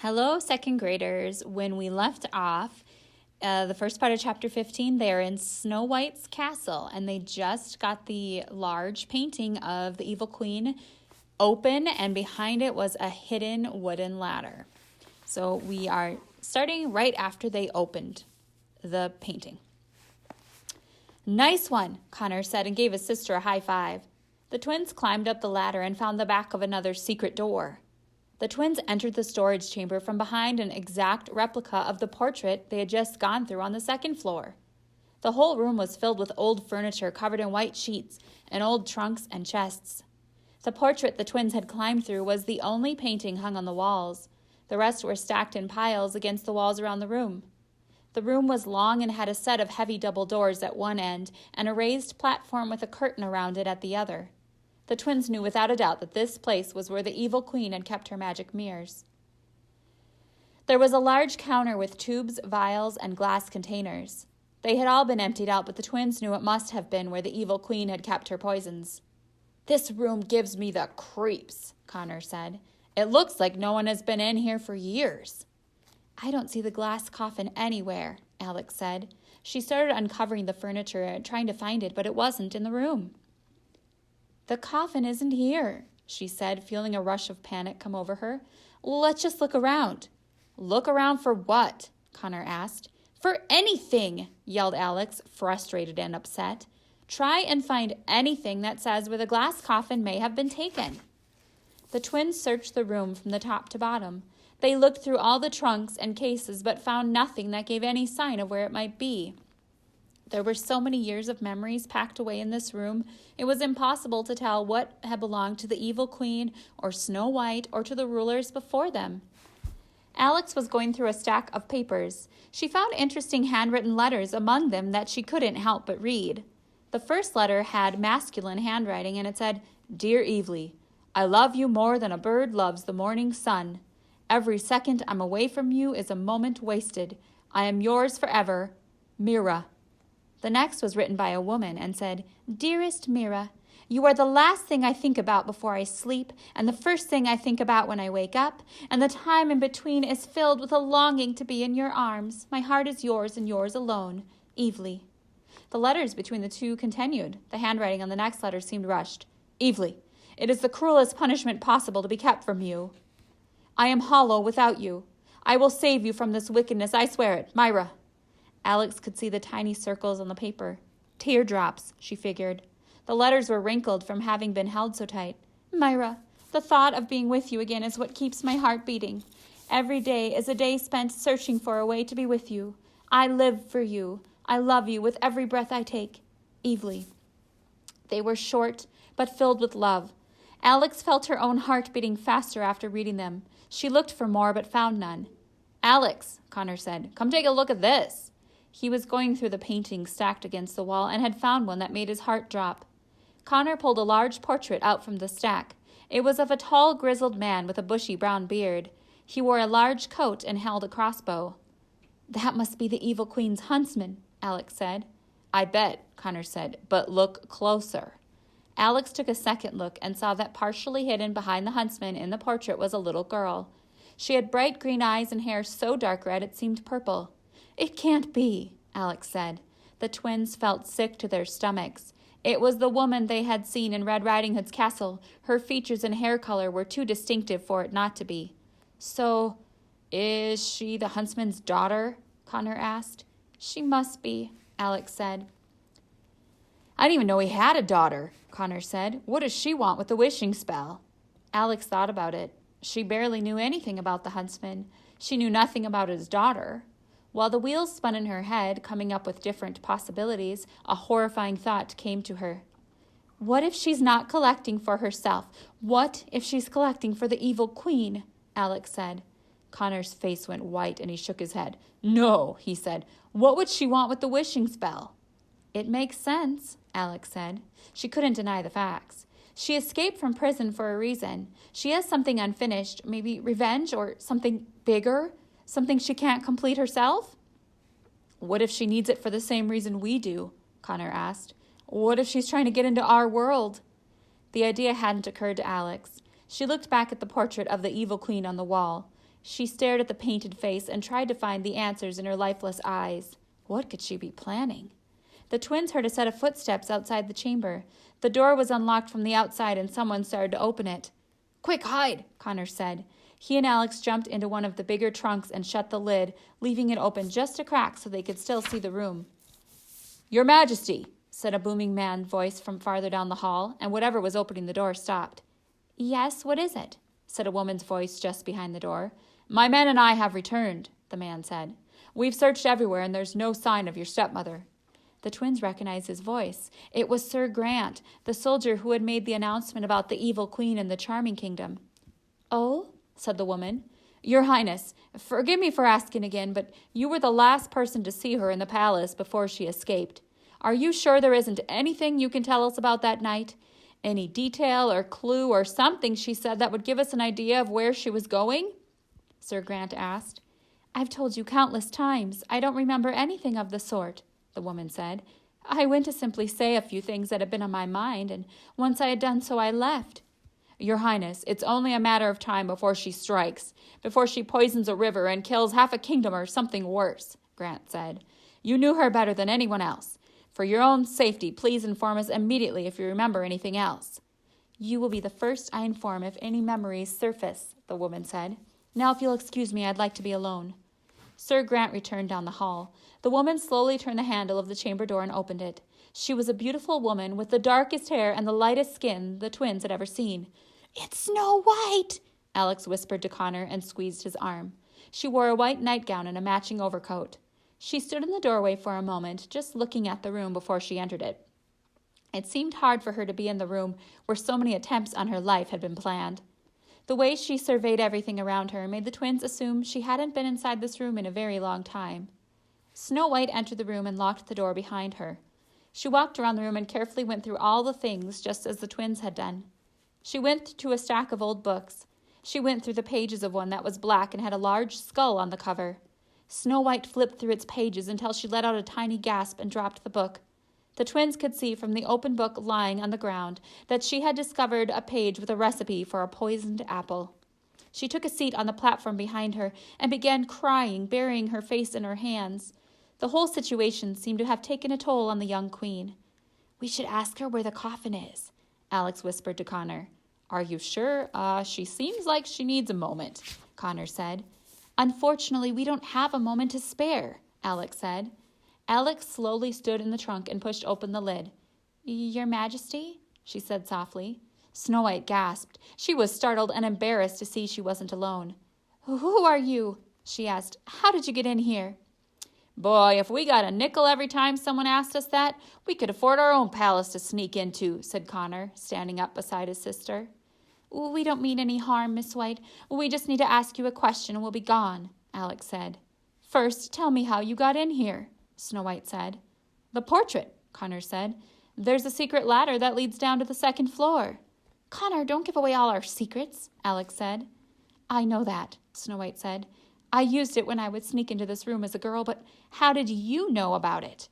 Hello, second graders. When we left off, the first part of chapter 15, they're in Snow White's castle, and they just got the large painting of the evil queen open, and behind it was a hidden wooden ladder. So we are starting right after they opened the painting. "Nice one," Connor said and gave his sister a high five. The twins climbed up the ladder and found the back of another secret door. The twins entered the storage chamber from behind an exact replica of the portrait they had just gone through on the second floor. The whole room was filled with old furniture covered in white sheets and old trunks and chests. The portrait the twins had climbed through was the only painting hung on the walls. The rest were stacked in piles against the walls around the room. The room was long and had a set of heavy double doors at one end and a raised platform with a curtain around it at the other. The twins knew without a doubt that this place was where the evil queen had kept her magic mirrors. There was a large counter with tubes, vials, and glass containers. They had all been emptied out, but the twins knew it must have been where the evil queen had kept her poisons. "This room gives me the creeps," Connor said. "It looks like no one has been in here for years." "I don't see the glass coffin anywhere," Alex said. She started uncovering the furniture and trying to find it, but it wasn't in the room. "The coffin isn't here," she said, feeling a rush of panic come over her. "Let's just look around." "Look around for what?" Connor asked. "For anything," yelled Alex, frustrated and upset. "Try and find anything that says where the glass coffin may have been taken." The twins searched the room from the top to bottom. They looked through all the trunks and cases, but found nothing that gave any sign of where it might be. There were so many years of memories packed away in this room, it was impossible to tell what had belonged to the evil queen or Snow White or to the rulers before them. Alex was going through a stack of papers. She found interesting handwritten letters among them that she couldn't help but read. The first letter had masculine handwriting, and it said, "Dear Evely, I love you more than a bird loves the morning sun. Every second I'm away from you is a moment wasted. I am yours forever, Mira." The next was written by a woman and said, "Dearest Mira, you are the last thing I think about before I sleep, and the first thing I think about when I wake up, and the time in between is filled with a longing to be in your arms. My heart is yours and yours alone, Evely." The letters between the two continued. The handwriting on the next letter seemed rushed. "Evely, it is the cruelest punishment possible to be kept from you. I am hollow without you. I will save you from this wickedness, I swear it, Myra." Alex could see the tiny circles on the paper. Teardrops, she figured. The letters were wrinkled from having been held so tight. "Myra, the thought of being with you again is what keeps my heart beating. Every day is a day spent searching for a way to be with you. I live for you. I love you with every breath I take. Evely." They were short, but filled with love. Alex felt her own heart beating faster after reading them. She looked for more, but found none. "Alex," Connor said, "come take a look at this." He was going through the paintings stacked against the wall and had found one that made his heart drop. Connor pulled a large portrait out from the stack. It was of a tall, grizzled man with a bushy brown beard. He wore a large coat and held a crossbow. "That must be the evil queen's huntsman," Alex said. "I bet," Connor said, "but look closer." Alex took a second look and saw that partially hidden behind the huntsman in the portrait was a little girl. She had bright green eyes and hair so dark red it seemed purple. "It can't be," Alex said. The twins felt sick to their stomachs. It was the woman they had seen in Red Riding Hood's castle. Her features and hair color were too distinctive for it not to be. "So, is she the huntsman's daughter?" Connor asked. "She must be," Alex said. "I didn't even know he had a daughter," Connor said. "What does she want with the wishing spell?" Alex thought about it. She barely knew anything about the huntsman. She knew nothing about his daughter. While the wheels spun in her head, coming up with different possibilities, a horrifying thought came to her. "What if she's not collecting for herself? What if she's collecting for the evil queen?" Alex said. Connor's face went white and he shook his head. "No," he said. "What would she want with the wishing spell?" "It makes sense," Alex said. She couldn't deny the facts. She escaped from prison for a reason. She has something unfinished, maybe revenge or something bigger, something she can't complete herself. "What if she needs it for the same reason we do?" Connor asked. "What if she's trying to get into our world?" The idea hadn't occurred to Alex. She looked back at the portrait of the evil queen on the wall. She stared at the painted face and tried to find the answers in her lifeless eyes. What could she be planning? The twins heard a set of footsteps outside the chamber. The door was unlocked from the outside and someone started to open it. "Quick, hide," Connor said. He and Alex jumped into one of the bigger trunks and shut the lid, leaving it open just a crack so they could still see the room. "Your Majesty," said a booming man's voice from farther down the hall, and whatever was opening the door stopped. "Yes, what is it?" said a woman's voice just behind the door. "My men and I have returned," the man said. "We've searched everywhere and there's no sign of your stepmother." The twins recognized his voice. It was Sir Grant, the soldier who had made the announcement about the evil queen in the Charming Kingdom. "Oh?" said the woman. "Your Highness, forgive me for asking again, but you were the last person to see her in the palace before she escaped. Are you sure there isn't anything you can tell us about that night? Any detail or clue or something she said that would give us an idea of where she was going?" Sir Grant asked. "I've told you countless times. I don't remember anything of the sort," the woman said. "I went to simply say a few things that had been on my mind, and once I had done so, I left." "Your Highness, it's only a matter of time before she strikes, before she poisons a river and kills half a kingdom or something worse," Grant said. "You knew her better than anyone else. For your own safety, please inform us immediately if you remember anything else." "You will be the first I inform if any memories surface," the woman said. "Now, if you'll excuse me, I'd like to be alone." Sir Grant returned down the hall. The woman slowly turned the handle of the chamber door and opened it. She was a beautiful woman with the darkest hair and the lightest skin the twins had ever seen. "It's Snow White!" Alex whispered to Connor and squeezed his arm. She wore a white nightgown and a matching overcoat. She stood in the doorway for a moment, just looking at the room before she entered it. It seemed hard for her to be in the room where so many attempts on her life had been planned. The way she surveyed everything around her made the twins assume she hadn't been inside this room in a very long time. Snow White entered the room and locked the door behind her. She walked around the room and carefully went through all the things just as the twins had done. She went to a stack of old books. She went through the pages of one that was black and had a large skull on the cover. Snow White flipped through its pages until she let out a tiny gasp and dropped the book. The twins could see from the open book lying on the ground that she had discovered a page with a recipe for a poisoned apple. She took a seat on the platform behind her and began crying, burying her face in her hands. The whole situation seemed to have taken a toll on the young queen. "We should ask her where the coffin is," Alex whispered to Connor. "Are you sure? She seems like she needs a moment," Connor said. "Unfortunately, we don't have a moment to spare," Alex said. Alex slowly stood in the trunk and pushed open the lid. "Your Majesty?" she said softly. Snow White gasped. She was startled and embarrassed to see she wasn't alone. "Who are you?" she asked. "How did you get in here?" "Boy, if we got a nickel every time someone asked us that, we could afford our own palace to sneak into," said Connor, standing up beside his sister. "We don't mean any harm, Miss White. We just need to ask you a question and we'll be gone," Alex said. "First, tell me how you got in here," Snow White said. "The portrait," Connor said. "There's a secret ladder that leads down to the second floor." "Connor, don't give away all our secrets," Alex said. "I know that," Snow White said. "I used it when I would sneak into this room as a girl, but how did you know about it?"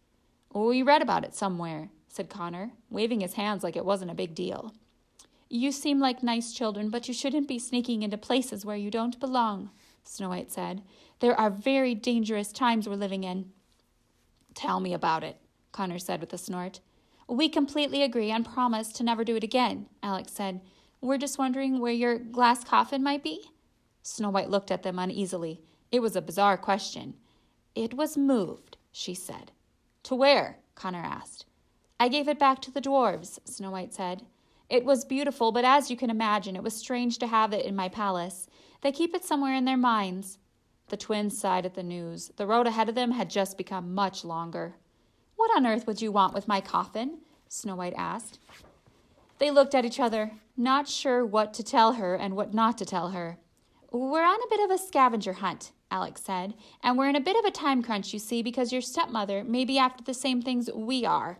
"We read about it somewhere," said Connor, waving his hands like it wasn't a big deal. "You seem like nice children, but you shouldn't be sneaking into places where you don't belong," Snow White said. "There are very dangerous times we're living in." "Tell me about it," Connor said with a snort. "We completely agree and promise to never do it again," Alex said. "We're just wondering where your glass coffin might be." Snow White looked at them uneasily. It was a bizarre question. "It was moved," she said. "To where?" Connor asked. "I gave it back to the dwarves," Snow White said. "It was beautiful, but as you can imagine, it was strange to have it in my palace. They keep it somewhere in their minds." The twins sighed at the news. The road ahead of them had just become much longer. "What on earth would you want with my coffin?" Snow White asked. They looked at each other, not sure what to tell her and what not to tell her. "We're on a bit of a scavenger hunt," Alex said, "and we're in a bit of a time crunch, you see, because your stepmother may be after the same things we are."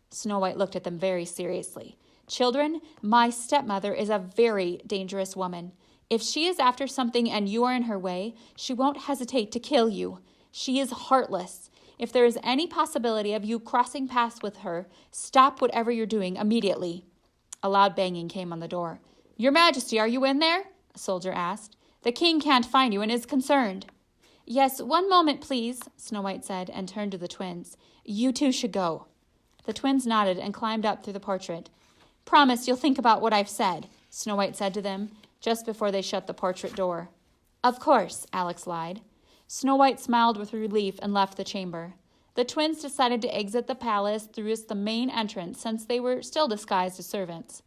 Snow White looked at them very seriously. "Children, my stepmother is a very dangerous woman. If she is after something and you are in her way, she won't hesitate to kill you. She is heartless. If there is any possibility of you crossing paths with her, stop whatever you're doing immediately." A loud banging came on the door. "Your Majesty, are you in there?" a soldier asked. The king can't find you and is concerned." "Yes, one moment, please," Snow White said, and turned to the twins. "You two should go." The twins nodded and climbed up through the portrait. "Promise you'll think about what I've said," Snow White said to them, just before they shut the portrait door. "Of course," Alex lied. Snow White smiled with relief and left the chamber. The twins decided to exit the palace through the main entrance, since they were still disguised as servants.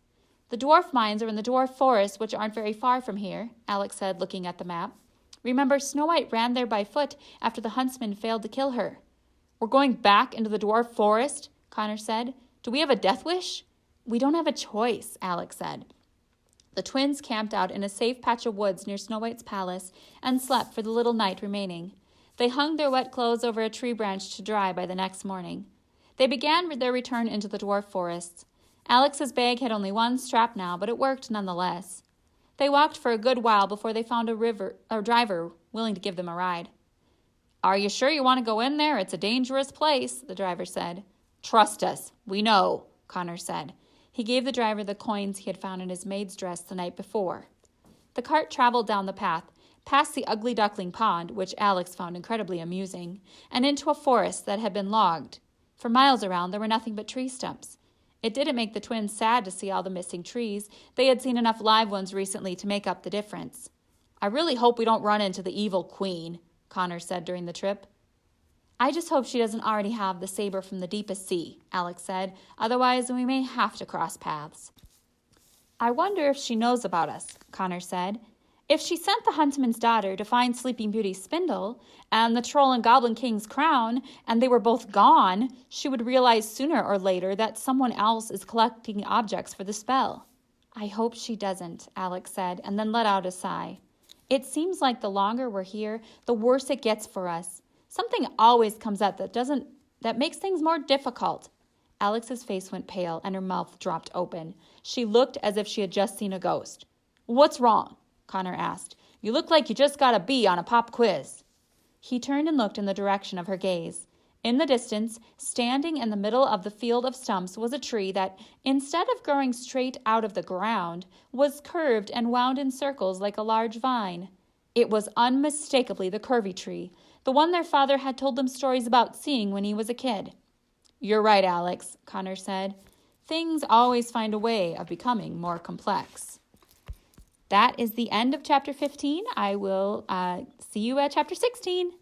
"The dwarf mines are in the dwarf forest, which aren't very far from here," Alex said, looking at the map. "Remember, Snow White ran there by foot after the huntsman failed to kill her." "We're going back into the dwarf forest?" Connor said. "Do we have a death wish?" "We don't have a choice," Alex said. The twins camped out in a safe patch of woods near Snow White's palace and slept for the little night remaining. They hung their wet clothes over a tree branch to dry by the next morning. They began their return into the dwarf forests. Alex's bag had only one strap now, but it worked nonetheless. They walked for a good while before they found a driver willing to give them a ride. "Are you sure you want to go in there? It's a dangerous place," the driver said. "Trust us. We know," Connor said. He gave the driver the coins he had found in his maid's dress the night before. The cart traveled down the path, past the ugly duckling pond, which Alex found incredibly amusing, and into a forest that had been logged. For miles around, there were nothing but tree stumps. It didn't make the twins sad to see all the missing trees. They had seen enough live ones recently to make up the difference. "I really hope we don't run into the evil queen," Connor said during the trip. "I just hope she doesn't already have the saber from the deepest sea," Alex said. "Otherwise, we may have to cross paths." "I wonder if she knows about us," Connor said. "If she sent the huntsman's daughter to find Sleeping Beauty's spindle and the troll and goblin king's crown, and they were both gone, she would realize sooner or later that someone else is collecting objects for the spell." "I hope she doesn't," Alex said, and then let out a sigh. "It seems like the longer we're here, the worse it gets for us. Something always comes up that makes things more difficult." Alex's face went pale and her mouth dropped open. She looked as if she had just seen a ghost. "What's wrong?" Connor asked. "You look like you just got a B on a pop quiz." He turned and looked in the direction of her gaze. In the distance, standing in the middle of the field of stumps, was a tree that, instead of growing straight out of the ground, was curved and wound in circles like a large vine. It was unmistakably the curvy tree, the one their father had told them stories about seeing when he was a kid. "You're right, Alex," Connor said. "Things always find a way of becoming more complex." That is the end of chapter 15. I will see you at chapter 16.